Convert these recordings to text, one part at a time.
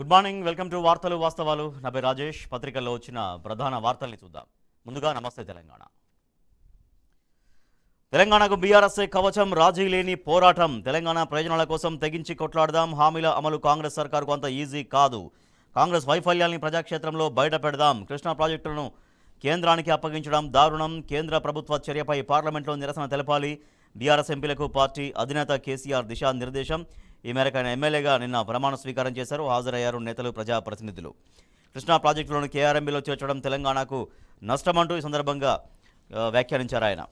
good morning welcome to వార్తలు వాస్తవాలు నా పేరు రాజేష్ పత్రికల్లో వచ్చిన ప్రధాన వార్తల్ని చూద్దాం ముందుగా నమస్తే తెలంగాణకు బీఆర్ఎస్ కవచం రాజీ లేని పోరాటం తెలంగాణ ప్రయోజనాల కోసం తెగించి కొట్లాడదాం హామీల అమలు కాంగ్రెస్ సర్కారుకు అంత ఈజీ కాదు కాంగ్రెస్ వైఫల్యాల్ని ప్రజాక్షేత్రంలో బయట పెడదాం కృష్ణా ప్రాజెక్టులను కేంద్రానికి అప్పగించడం దారుణం కేంద్ర ప్రభుత్వ చర్యపై పార్లమెంట్లో నిరసన తెలపాలి బీఆర్ఎస్ ఎంపీలకు పార్టీ అధినేత కేసీఆర్ దిశానిర్దేశం ఈ మేరకు ఆయన ఎమ్మెల్యేగా నిన్న ప్రమాణ స్వీకారం చేశారు హాజరయ్యారు నేతలు ప్రజాప్రతినిధులు కృష్ణా ప్రాజెక్టులను కేఆర్ఎంబీలో చేర్చడం తెలంగాణకు నష్టమంటూ ఈ సందర్భంగా వ్యాఖ్యానించారు ఆయన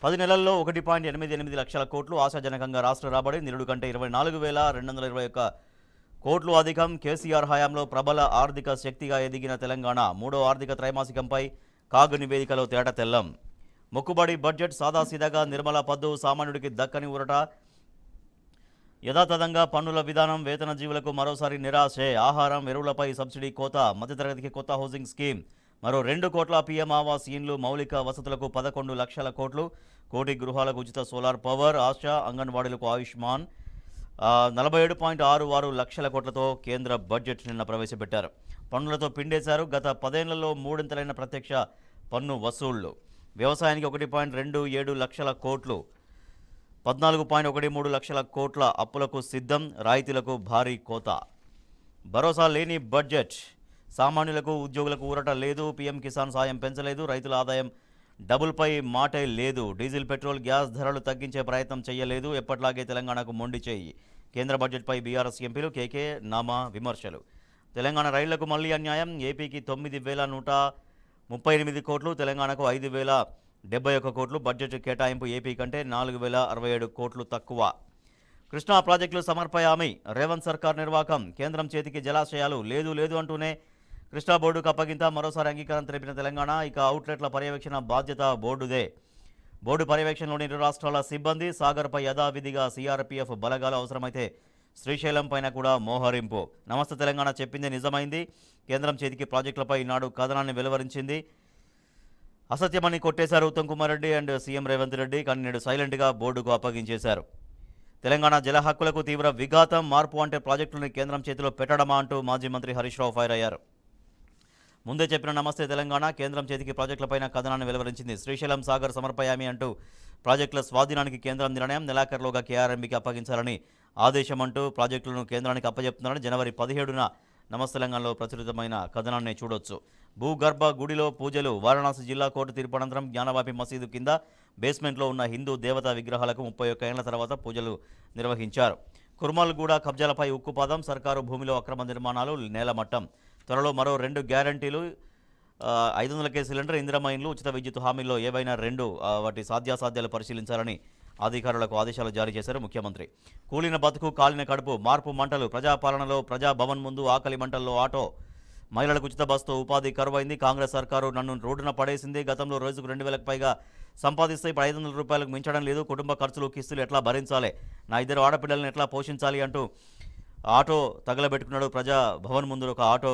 10 నెలల్లో 1.88 లక్షల కోట్లు ఆశాజనకంగా రాష్ట్ర రాబడి నిరుడు కంటే 24,221 కోట్లు అధికం కేసీఆర్ హయాంలో ప్రబల ఆర్థిక శక్తిగా ఎదిగిన తెలంగాణ మూడో ఆర్థిక త్రైమాసికంపై కాగ్ నివేదికలో తేట తెల్లం మొక్కుబడి బడ్జెట్ సాదాసీదాగా నిర్మలా పద్దు సామాన్యుడికి దక్కని ఊరట యథాతథంగా పన్నుల విధానం వేతన జీవులకు మరోసారి నిరాశే ఆహారం ఎరువులపై సబ్సిడీ కోత మధ్యతరగతికి కొత్త హౌసింగ్ స్కీమ్ మరో 2 కోట్ల పీఎం ఆవాస్ ఇండ్లు మౌలిక వసతులకు 11 లక్షల కోట్లు కోటి గృహాలకు ఉచిత సోలార్ పవర్ ఆశా అంగన్వాడీలకు ఆయుష్మాన్ 47.66 లక్షల కోట్లతో కేంద్ర బడ్జెట్ నిన్న ప్రవేశపెట్టారు పన్నులతో పిండేశారు గత 10 ఏళ్లలో మూడింతలైన ప్రత్యక్ష పన్ను వసూళ్లు వ్యవసాయానికి 1.27 లక్షల కోట్లు 14.13 లక్షల కోట్ల అప్పులకు సిద్ధం రాయితీలకు భారీ కోత భరోసా లేని బడ్జెట్ సామాన్యులకు ఉద్యోగులకు ఊరట లేదు పీఎం కిసాన్ సాయం పెంచలేదు రైతుల ఆదాయం డబుల్పై మాటే లేదు డీజిల్ పెట్రోల్ గ్యాస్ ధరలు తగ్గించే ప్రయత్నం చేయలేదు ఎప్పట్లాగే తెలంగాణకు మొండి చేయి కేంద్ర బడ్జెట్పై బీఆర్ఎస్ ఎంపీలు కేకే నామా విమర్శలు తెలంగాణ రైళ్లకు మళ్లీ అన్యాయం ఏపీకి 9,138 కోట్లు తెలంగాణకు 5,071 కోట్లు బడ్జెట్ కేటాయింపు ఏపీ కంటే 4,067 కోట్లు తక్కువ కృష్ణా ప్రాజెక్టులు సమర్పయామి రేవంత్ సర్కార్ నిర్వాకం కేంద్రం చేతికి జలాశయాలు లేదు అంటూనే కృష్ణా బోర్డుకు అప్పగింత మరోసారి అంగీకారం తెలిపిన తెలంగాణ ఇక అవుట్లెట్ల పర్యవేక్షణ బాధ్యత బోర్డుదే బోర్డు పర్యవేక్షణలోని 2 రాష్ట్రాల సిబ్బంది సాగర్పై యథావిధిగా సీఆర్పీఎఫ్ బలగాలు అవసరమైతే శ్రీశైలం పైన కూడా మోహరింపు నమస్తే తెలంగాణ చెప్పింది నిజమైంది కేంద్రం చేతికి ప్రాజెక్టులపై ఈనాడు కథనాన్ని వెలువరించింది అసత్యమని కొట్టేశారు ఉత్తమ్ కుమార్ రెడ్డి అండ్ సీఎం రేవంత్ రెడ్డి కానీ నేడు సైలెంట్గా బోర్డుకు అప్పగించేశారు తెలంగాణ జల హక్కులకు తీవ్ర విఘాతం మార్పు అంటే ప్రాజెక్టులను కేంద్రం చేతిలో పెట్టడమా అంటూ మాజీ మంత్రి హరీష్ రావు ఫైర్ అయ్యారు ముందే చెప్పిన నమస్తే తెలంగాణ కేంద్రం చేతికి ప్రాజెక్టులపైన కథనాన్ని వెలువరించింది శ్రీశైలం సాగర్ సమర్పయామి అంటూ ప్రాజెక్టుల స్వాధీనానికి కేంద్రం నిర్ణయం నెలాఖరులోగా కేఆర్ఎంబీకి అప్పగించాలని ఆదేశం అంటూ ప్రాజెక్టులను కేంద్రానికి అప్పజెప్తున్నారని జనవరి 17న నమస్తే తెలంగాణలో ప్రచురితమైన కథనాన్ని చూడొచ్చు భూగర్భ గుడిలో పూజలు వారణాసి జిల్లా కోర్టు తీర్పు అనంతరం జ్ఞానవాపి మసీదు కింద బేస్మెంట్లో ఉన్న హిందూ దేవతా విగ్రహాలకు 31 ఏళ్ల తర్వాత పూజలు నిర్వహించారు కుర్మల్గూడ కబ్జాలపై ఉక్కుపాదం సర్కారు భూమిలో అక్రమ నిర్మాణాలు నేలమట్టం త్వరలో మరో 2 గ్యారంటీలు 500 సిలిండర్ ఇందిరమైన్లు ఉచిత విద్యుత్ హామీల్లో ఏవైనా 2 వాటి సాధ్యాసాధ్యాలు పరిశీలించాలని అధికారులకు ఆదేశాలు జారీ చేశారు ముఖ్యమంత్రి కూలిన బతుకు కాలిన కడుపు మార్పు మంటలు ప్రజాపాలనలో ప్రజాభవన్ ముందు ఆకలి మంటల్లో ఆటో మహిళలకు ఉచిత బస్తో ఉపాధి కరువైంది కాంగ్రెస్ సర్కారు నన్ను రోడ్డున పడేసింది గతంలో రోజుకు 2,000కు పైగా సంపాదిస్తే ఇప్పుడు 500 రూపాయలకు మించడం లేదు కుటుంబ ఖర్చులు కిస్తులు ఎట్లా భరించాలి నా 2 ఆడపిల్లలను ఎట్లా పోషించాలి అంటూ ఆటో తగలబెట్టుకున్నాడు ప్రజాభవన్ ముందు ఒక ఆటో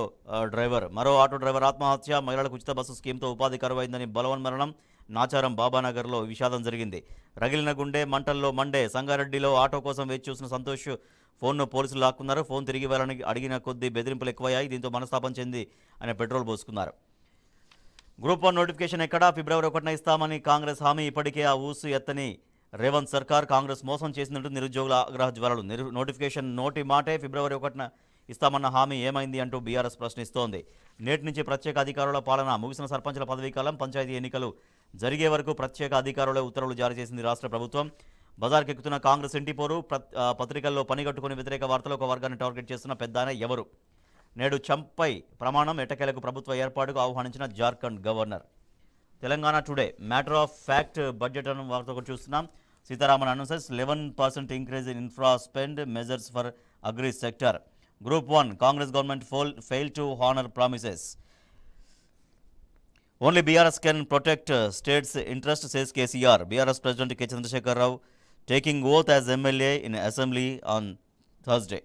డ్రైవర్ మరో ఆటో డ్రైవర్ ఆత్మహత్య మహిళలకు ఉచిత బస్సు స్కీమ్తో ఉపాధి కరువైందని బలవన్మరణం నాచారం బాబానగర్లో విషాదం జరిగింది రగిలిన గుండె మంటల్లో మండే సంగారెడ్డిలో ఆటో కోసం వేచి చూసిన సంతోష్ ఫోన్ను పోలీసులు లాక్కున్నారు ఫోన్ తిరిగి వెళ్ళని అడిగిన కొద్దీ బెదిరింపులు ఎక్కువయ్యాయి దీంతో మనస్తాపం చెంది ఆయన పెట్రోల్ పోసుకున్నారు గ్రూప్ 1 నోటిఫికేషన్ ఎక్కడా ఫిబ్రవరి 1న ఇస్తామని కాంగ్రెస్ హామీ ఇప్పటికే ఆ ఊసు ఎత్తని రేవంత్ సర్కార్ కాంగ్రెస్ మోసం చేసినట్టు నిరుద్యోగుల ఆగ్రహ జ్వరాలు నోటిఫికేషన్ నోటి మాటే ఫిబ్రవరి 1న ఇస్తామన్న హామీ ఏమైంది అంటూ బీఆర్ఎస్ ప్రశ్నిస్తోంది నేటి నుంచి ప్రత్యేక అధికారుల పాలన ముగిసిన సర్పంచుల పదవీకాలం పంచాయతీ ఎన్నికలు జరిగే వరకు ప్రత్యేక అధికారుల ఉత్తర్వులు జారీ చేసింది రాష్ట్ర ప్రభుత్వం బజార్కెక్కుతున్న కాంగ్రెస్ ఇంటిపోరు పత్రికల్లో పనిగట్టుకుని వ్యతిరేక వార్తలు ఒక వర్గాన్ని టార్గెట్ చేస్తున్న పెద్దాయన ఎవరు నేడు చంపై ప్రమాణం ఎట్టకేలకు ప్రభుత్వ ఏర్పాటుకు ఆహ్వానించిన Jharkhand governor Telangana today matter of fact budget అను వార్త ఒకటి చూస్తున్నాం Sitharaman announces 11% increase in infra spend measures for agri sector group 1 Congress government failed to honor promises only BRS can protect state's interest says KCR BRS President K Chandrasekhar Rao taking oath as MLA in assembly on Thursday